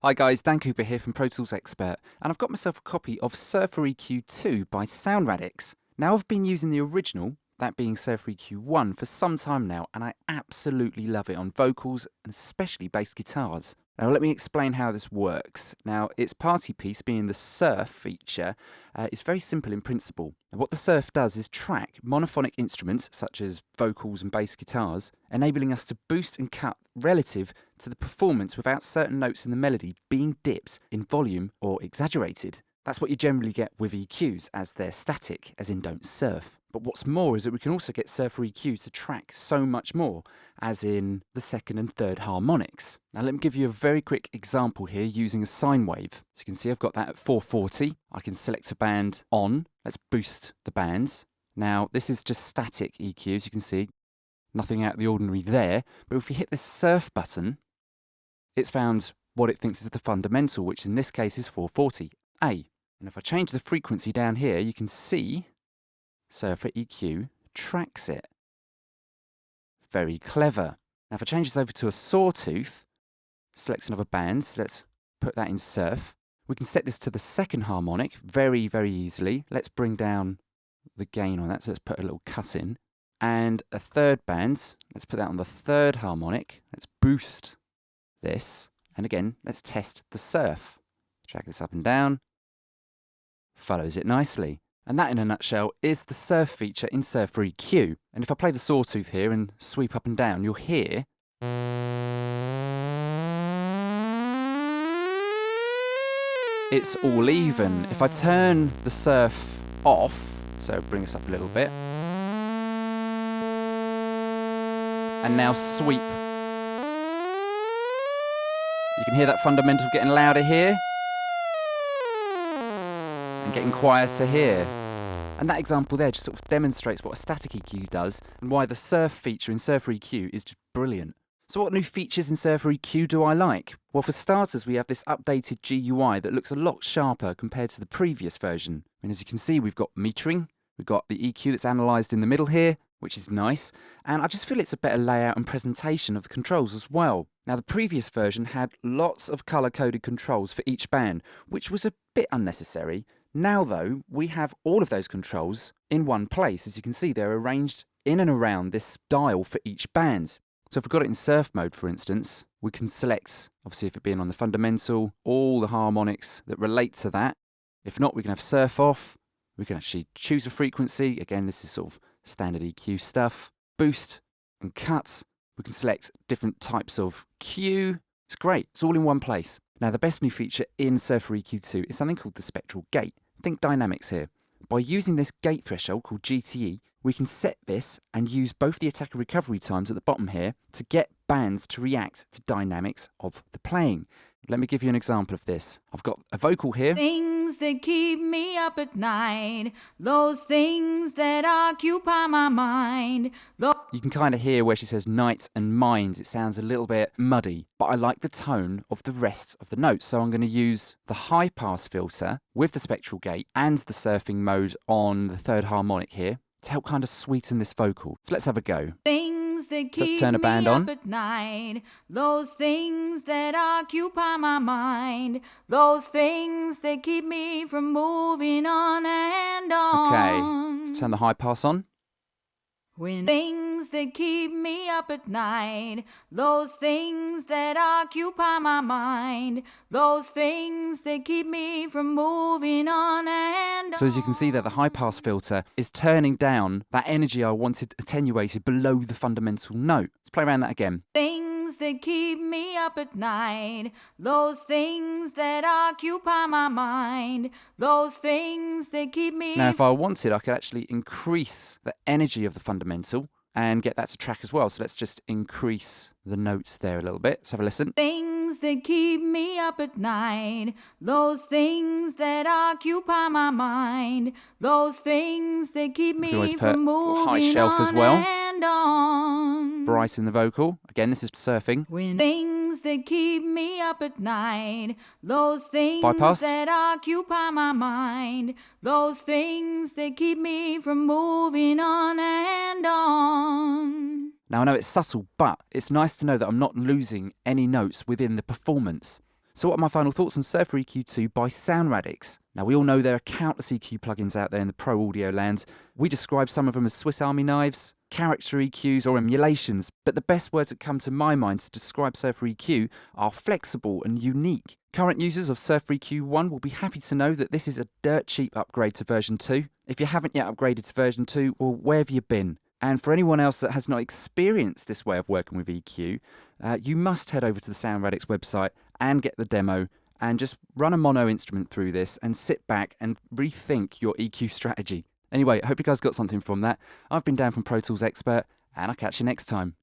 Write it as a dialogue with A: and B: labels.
A: Hi guys, Dan Cooper here from Pro Tools Expert, and I've got myself a copy of Surfer EQ2 by Sound Radix. Now I've been using the original, that being Surfer EQ1, for some time now, and I absolutely love it on vocals and especially bass guitars. Now let me explain how this works. Now its party piece, being the Surf feature, is very simple in principle. Now, what the Surf does is track monophonic instruments such as vocals and bass guitars, enabling us to boost and cut relative to the performance without certain notes in the melody being dips in volume or exaggerated. That's what you generally get with EQs, as they're static, as in don't surf. But what's more is that we can also get Surfer EQ to track so much more, as in the second and third harmonics. Now let me give you a very quick example here using a sine wave. So you can see I've got that at 440. I can select a band on. Let's boost the bands. Now this is just static EQ, as you can see. Nothing out of the ordinary there. But if we hit this surf button, it's found what it thinks is the fundamental, which in this case is 440, A. And if I change the frequency down here, you can see Surfer EQ tracks it. Very clever. Now if I change this over to a sawtooth, select another band, so let's put that in surf. We can set this to the second harmonic very, very easily. Let's bring down the gain on that, so let's put a little cut in. And a third band, let's put that on the third harmonic. Let's boost this. And again, let's test the surf. Drag this up and down. Follows it nicely. And that, in a nutshell, is the surf feature in Surfer EQ. And if I play the sawtooth here and sweep up and down, you'll hear it's all even. If I turn the surf off, so bring us up a little bit, and now sweep, you can hear that fundamental getting louder here and getting quieter here. And that example there just sort of demonstrates what a static EQ does and why the surf feature in Surfer EQ is just brilliant. So what new features in Surfer EQ do I like? Well, for starters, we have this updated GUI that looks a lot sharper compared to the previous version. And as you can see, we've got metering, we've got the EQ that's analysed in the middle here, which is nice, and I just feel it's a better layout and presentation of the controls as well. Now the previous version had lots of colour-coded controls for each band, which was a bit unnecessary. Now though, we have all of those controls in one place. As you can see, they're arranged in and around this dial for each band. So if we've got it in surf mode, for instance, we can select, obviously if it being on the fundamental, all the harmonics that relate to that. If not, we can have surf off. We can actually choose a frequency. Again, this is sort of standard EQ stuff. Boost and cut. We can select different types of cue. It's great. It's all in one place. Now, the best new feature in Surfer EQ2 is something called the Spectral Gate. Think dynamics here. By using this gate threshold called GTE, we can set this and use both the attack and recovery times at the bottom here to get bands to react to dynamics of the playing. Let me give you an example of this. I've got a vocal here.
B: Things that keep me up at night, those things that occupy my mind.
A: You can kind of hear where she says night and mind. It sounds a little bit muddy, but I like the tone of the rest of the notes. So I'm going to use the high pass filter with the Spectral Gate and the surfing mode on the third harmonic here to help kind of sweeten this vocal. So let's have a go.
B: Things that keep
A: Let's turn a band
B: me
A: on.
B: up at night, those things that occupy my mind, those things that keep me from moving on and on.
A: Okay, let's turn the high pass on.
B: When things that keep me up at night, those things that occupy my mind, those things that keep me from moving on and on.
A: So as you can see there, the high pass filter is turning down that energy I wanted attenuated below the fundamental note. Let's play around that again.
B: Things that keep me up at night, those things that occupy my mind, those things that keep me...
A: Now if I wanted, I could actually increase the energy of the fundamental and get that to track as well. So let's just increase the notes there a little bit. Let's have a listen.
B: Things that keep me up at night, those things that occupy my mind, those things that keep me from moving
A: high shelf
B: on
A: as well.
B: And on.
A: Brighten the vocal. Again, this is surfing.
B: When things that keep me up at night, those things
A: Bypass.
B: that occupy my mind, those things that keep me from moving on and on.
A: Now I know it's subtle, but it's nice to know that I'm not losing any notes within the performance. So what are my final thoughts on Surfer EQ2 by Sound Radix? Now we all know there are countless EQ plugins out there in the pro audio land. We describe some of them as Swiss Army knives, character EQs or emulations, but the best words that come to my mind to describe Surfer EQ are flexible and unique. Current users of Surfer EQ1 will be happy to know that this is a dirt cheap upgrade to version 2. If you haven't yet upgraded to version 2, well, where have you been? And for anyone else that has not experienced this way of working with EQ, you must head over to the Sound Radix website and get the demo and just run a mono instrument through this and sit back and rethink your EQ strategy. Anyway, I hope you guys got something from that. I've been Dan from Pro Tools Expert, and I'll catch you next time.